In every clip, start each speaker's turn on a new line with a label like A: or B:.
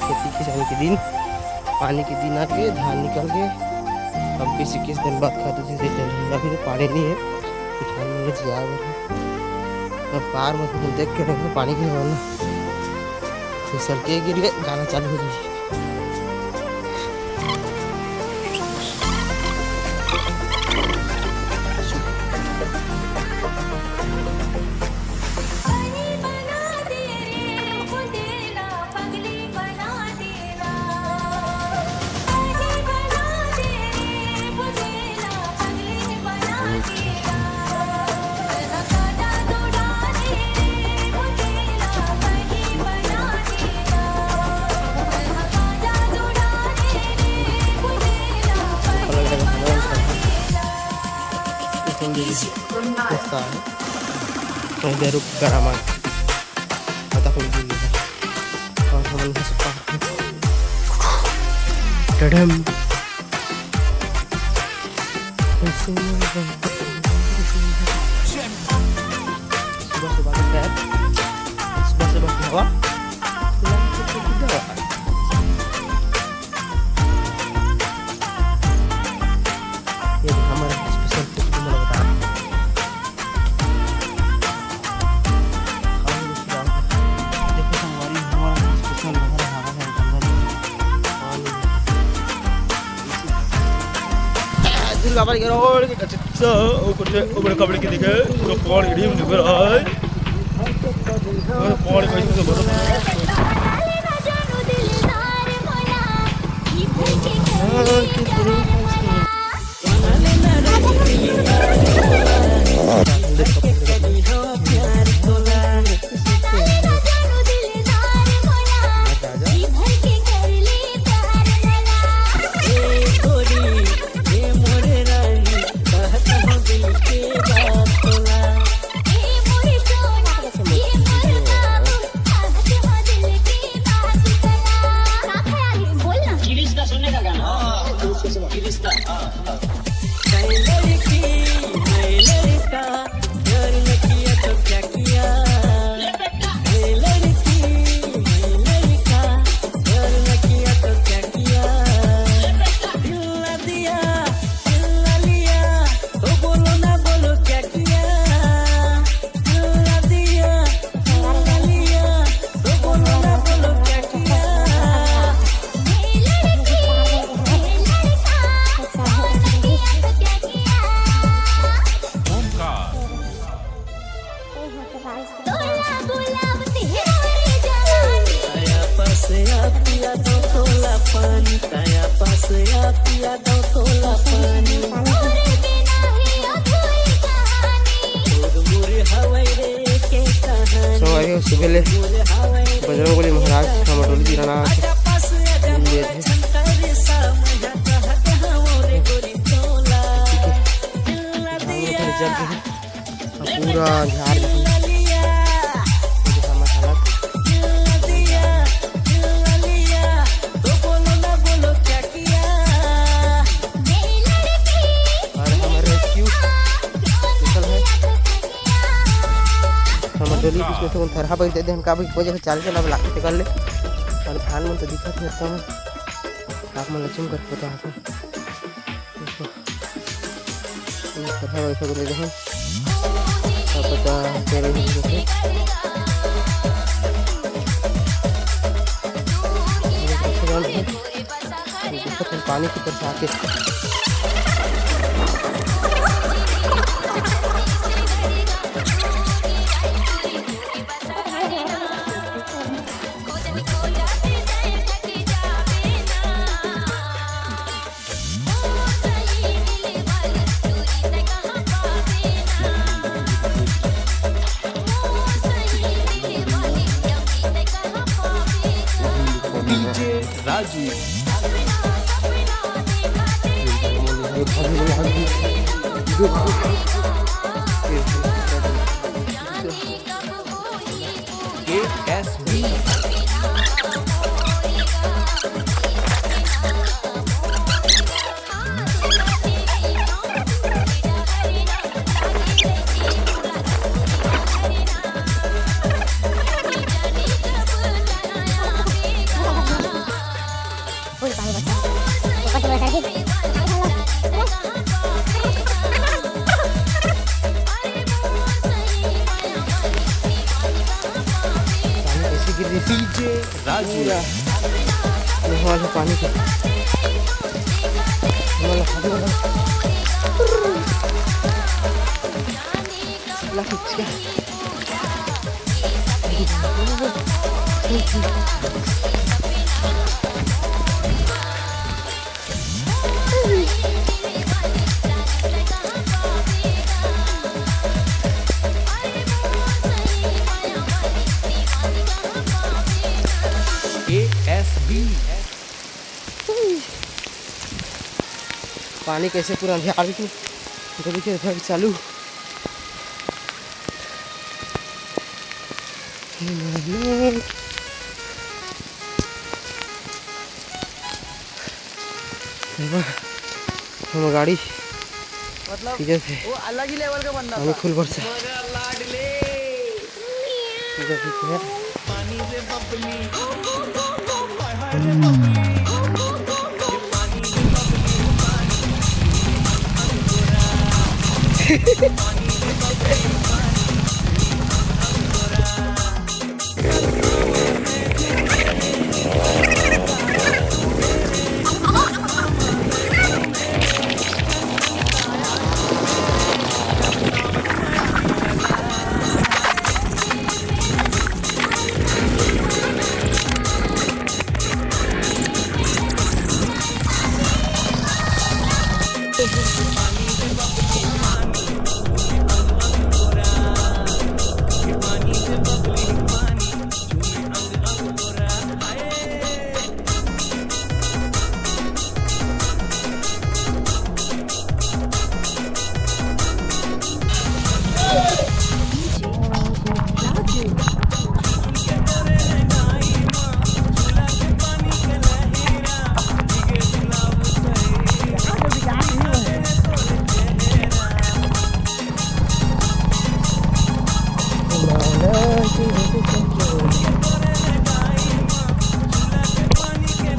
A: खेती किसानी के दिन, पानी के दिन आके धान निकल के अब किसी किस दिन बाद खाते जैसे अभी तो पानी नहीं है, धान में जिया अब पार मत देख के रखो पानी की वाला फिसल के गिर गए, गाना चालू हो जाए। May daruk garaman at ako yung ang naman sa pa tadam subah-subah dekat subah-subah bawah ये हमारा स्पेशल टिप में बता kabar gerol kita cipsa ukur kabar kita ke pon idim juga ay pon kayak itu baru सुबह बजरंगबली महाराज खमटोली किराना पूरा झाड़ डोली इसमें तो थरहा पर दे हम का वजह से चाल चला लागते कर ले और धान में तो दिक्कत है कम आप मन लचम कर पता है थरहा वैसा कर दे हम पता तेरे ही दिक्कत है पानी की तरफ आके राजू गिर रही
B: डीजे राजू
A: पूरा माहौल है पानी का।
B: ASB
A: पानी कैसे पूरा अंधेरा भी तो देखिए इधर चालू हम गाड़ी
B: मतलब
A: इधर से
B: वो अलग ही लेवल का बंदा
A: हमें खुल बरसा
B: लाडले
A: इधर देखिए
B: पानी से बबली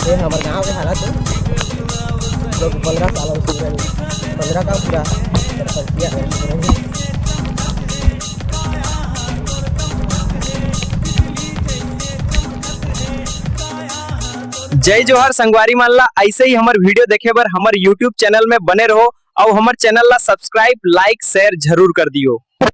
A: ये हमारे गाँव के हालात है लोग 15 साल 15 का पूरा किया है।
C: जय जोहर संगवारी मान ला ऐसे ही हमार वीडियो देखे बर हमार YouTube चैनल में बने रहो और हमार चैनल ला सब्सक्राइब लाइक शेयर जरूर कर दियो।